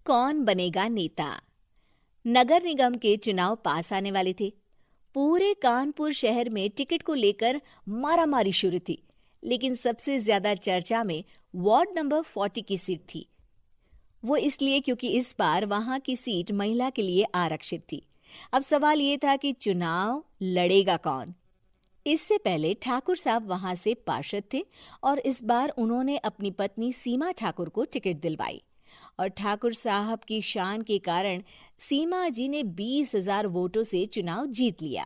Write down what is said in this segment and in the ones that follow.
कौन बनेगा नेता। नगर निगम के चुनाव पास आने वाले थे। पूरे कानपुर शहर में टिकट को लेकर मारामारी शुरू थी, लेकिन सबसे ज्यादा चर्चा में वार्ड नंबर 40 की सीट थी। वो इसलिए क्योंकि इस बार वहां की सीट महिला के लिए आरक्षित थी। अब सवाल ये था कि चुनाव लड़ेगा कौन। इससे पहले ठाकुर साहब वहां से पार्षद थे और इस बार उन्होंने अपनी पत्नी सीमा ठाकुर को टिकट दिलवाई और ठाकुर साहब की शान के कारण सीमा जी ने 20,000 वोटों से चुनाव जीत लिया।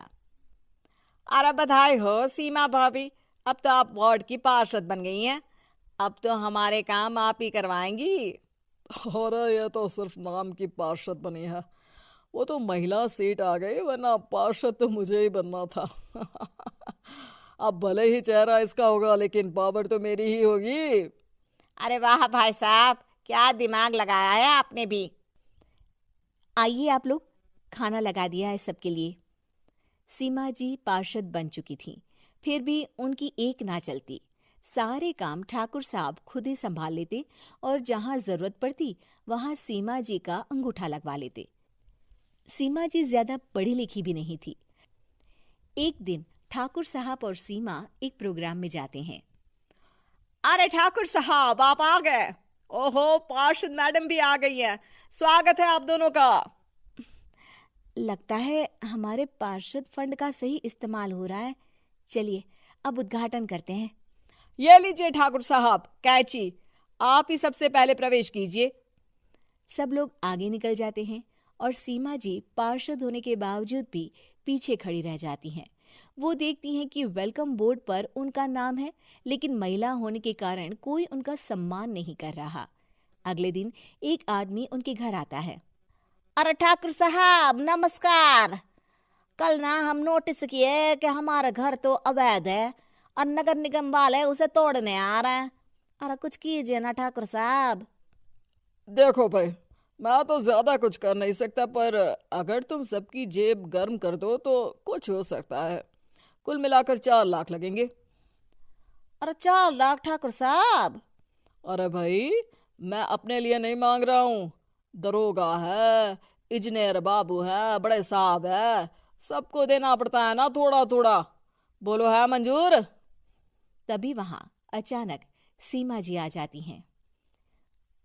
अरे बधाई हो सीमा भाभी, अब तो आप वार्ड की पार्षद बन गई हैं। अब तो हमारे काम आप ही करवाएंगी। अरे ये तो सिर्फ नाम की पार्षद बनी है, वो तो महिला सीट आ गई, वरना पार्षद तो मुझे ही बनना था। अब भले ही चेहरा इसका होगा, लेकिन पावर तो मेरी ही होगी। अरे वाह भाई साहब, क्या दिमाग लगाया है आपने भी। आइए आप लोग, खाना लगा दिया है सबके लिए। सीमा जी पार्षद बन चुकी थीं, फिर भी उनकी एक ना चलती। सारे काम ठाकुर साहब खुद ही संभाल लेते और जहां जरूरत पड़ती वहां सीमा जी का अंगूठा लगवा लेते। सीमा जी ज्यादा पढ़ी लिखी भी नहीं थी। एक दिन ठाकुर साहब और सीमा एक प्रोग्राम में जाते हैं। अरे ठाकुर साहब, आप आ गए। ओहो, पार्षद मैडम भी आ गई हैं। स्वागत है आप दोनों का। लगता है हमारे पार्षद फंड का सही इस्तेमाल हो रहा है। चलिए अब उद्घाटन करते हैं। ये लीजिए ठाकुर साहब कैची, आप ही सबसे पहले प्रवेश कीजिए। सब लोग आगे निकल जाते हैं और सीमा जी पार्षद होने के बावजूद भी पीछे खड़ी रह जाती हैं। वो देखती हैं कि वेलकम बोर्ड पर उनका नाम है, लेकिन महिला होने के कारण कोई उनका सम्मान नहीं कर रहा। अगले दिन एक आदमी उनके घर आता है। अरे ठाकुर साहब नमस्कार। कल ना हम नोटिस किए कि हमारा घर तो अवैध है और नगर निगम वाले उसे तोड़ने आ रहे हैं। अरे कुछ कीजिए ना ठाकुर साहब। देखो भाई, मैं तो ज्यादा कुछ कर नहीं सकता, पर अगर तुम सबकी जेब गर्म कर दो तो कुछ हो सकता है। कुल मिलाकर 4 लाख लगेंगे। अरे 4 लाख ठाकुर साहब? अरे भाई, मैं अपने लिए नहीं मांग रहा हूँ। दरोगा है, इंजीनियर बाबू है, बड़े साहब है, सबको देना पड़ता है ना थोड़ा थोड़ा। बोलो है मंजूर? तभी वहां अचानक सीमा जी आ जाती हैं।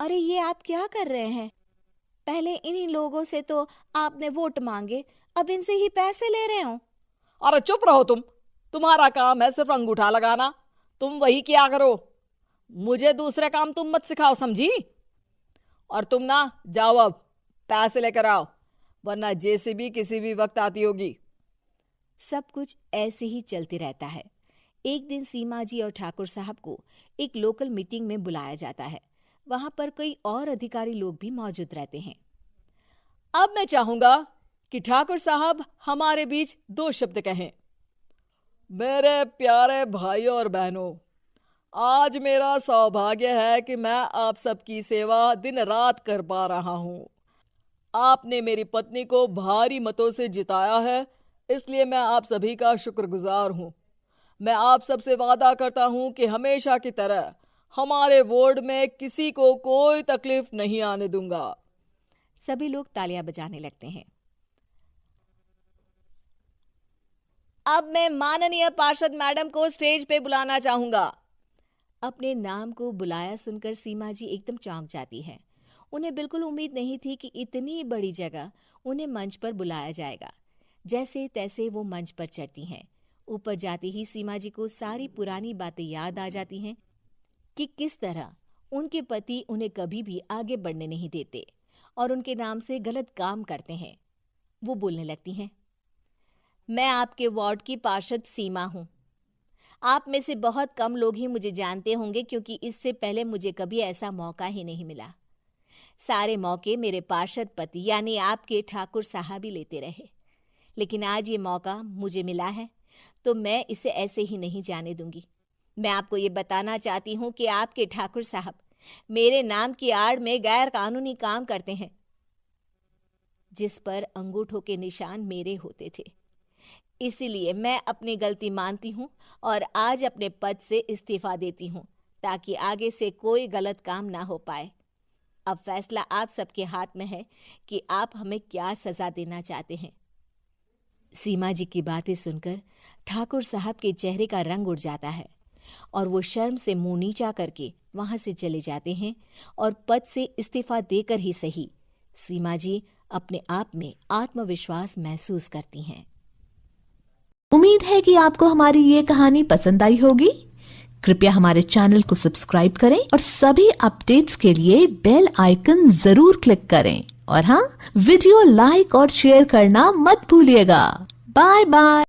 अरे ये आप क्या कर रहे हैं? पहले इन्हीं लोगों से तो आपने वोट मांगे, अब इनसे ही पैसे ले रहे हो। अरे चुप रहो तुम। तुम्हारा काम है सिर्फ अंगूठा लगाना, तुम वही किया करो। मुझे दूसरे काम तुम मत सिखाओ, समझी? और तुम ना जाओ, अब पैसे लेकर आओ, वरना जेसीबी किसी भी वक्त आती होगी। सब कुछ ऐसे ही चलते रहता है। एक दिन सीमा जी और ठाकुर साहब को एक लोकल मीटिंग में बुलाया जाता है। वहां पर कई और अधिकारी लोग भी मौजूद रहते हैं। अब मैं चाहूंगा कि ठाकुर साहब हमारे बीच 2 शब्द कहें। मेरे प्यारे भाइयों और बहनों, आज मेरा सौभाग्य है कि मैं आप सबकी सेवा दिन रात कर पा रहा हूँ। आपने मेरी पत्नी को भारी मतों से जिताया है, इसलिए मैं आप सभी का शुक्रगुजार हूँ। मैं आप सबसे वादा करता हूँ कि हमेशा की तरह हमारे वार्ड में किसी को कोई तकलीफ नहीं आने दूंगा। सभी लोग तालियां बजाने लगते हैं। अब मैं माननीय पार्षद मैडम को स्टेज पे बुलाना चाहूंगा। अपने नाम को बुलाया सुनकर सीमा जी एकदम चौंक जाती है। उन्हें बिल्कुल उम्मीद नहीं थी कि इतनी बड़ी जगह उन्हें मंच पर बुलाया जाएगा। जैसे तैसे वो मंच पर चढ़ती हैं। ऊपर जाते ही सीमा जी को सारी पुरानी बातें याद आ जाती हैं कि किस तरह उनके पति उन्हें कभी भी आगे बढ़ने नहीं देते और उनके नाम से गलत काम करते हैं। वो बोलने लगती हैं। मैं आपके वार्ड की पार्षद सीमा हूं। आप में से बहुत कम लोग ही मुझे जानते होंगे, क्योंकि इससे पहले मुझे कभी ऐसा मौका ही नहीं मिला। सारे मौके मेरे पार्षद पति यानी आपके ठाकुर साहब ही लेते रहे, लेकिन आज ये मौका मुझे मिला है तो मैं इसे ऐसे ही नहीं जाने दूंगी। मैं आपको ये बताना चाहती हूँ कि आपके ठाकुर साहब मेरे नाम की आड़ में गैर कानूनी काम करते हैं, जिस पर अंगूठों के निशान मेरे होते थे। इसीलिए मैं अपनी गलती मानती हूँ और आज अपने पद से इस्तीफा देती हूँ, ताकि आगे से कोई गलत काम ना हो पाए। अब फैसला आप सबके हाथ में है कि आप हमें क्या सजा देना चाहते हैं। सीमा जी की बातें सुनकर ठाकुर साहब के चेहरे का रंग उड़ जाता है और वो शर्म से मुंह नीचा करके वहां से चले जाते हैं और पद से इस्तीफा देकर ही सही सीमा जी अपने आप में आत्मविश्वास महसूस करती हैं। उम्मीद है कि आपको हमारी ये कहानी पसंद आई होगी। कृपया हमारे चैनल को सब्सक्राइब करें और सभी अपडेट्स के लिए बेल आइकन जरूर क्लिक करें। और हाँ, वीडियो लाइक और शेयर करना मत भूलिएगा। Bye bye.